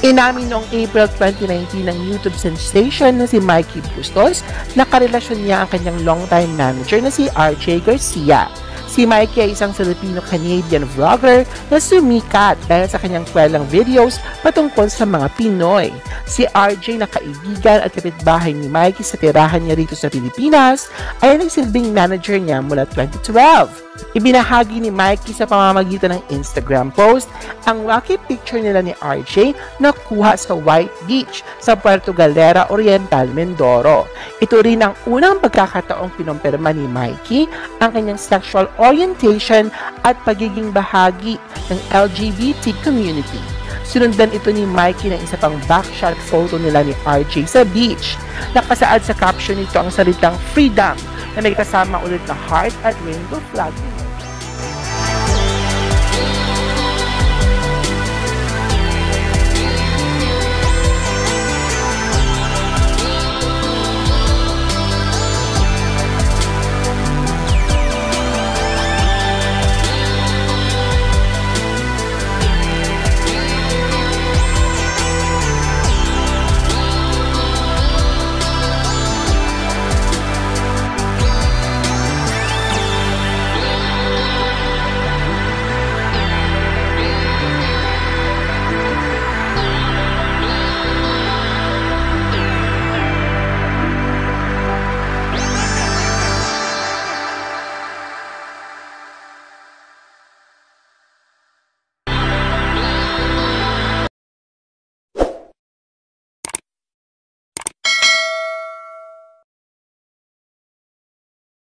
Inamin noong April 2019 ng YouTube sensation na si Mikey Bustos na karelasyon niya ang kanyang longtime manager na si RJ Garcia. Si Mikey ay isang Filipino-Canadian vlogger na sumikat dahil sa kanyang kwelang videos patungkol sa mga Pinoy. Si RJ na kaibigan at kapitbahay ni Mikey sa tirahan niya rito sa Pilipinas ay nagsilbing manager niya mula 2012. Ibinahagi ni Mikey sa pamamagitan ng Instagram post ang wacky picture nila ni RJ na kuha sa White Beach sa Puerto Galera Oriental, Mindoro. Ito rin ang unang pagkakataong kinumpirma ni Mikey ang kanyang sexual orientation at pagiging bahagi ng LGBT community. Sinundan ito ni Mikey ng isa pang backshot photo nila ni RJ sa beach. Nakasaad sa caption nito ang salitang freedom na may kasama ulit na heart at rainbow flag.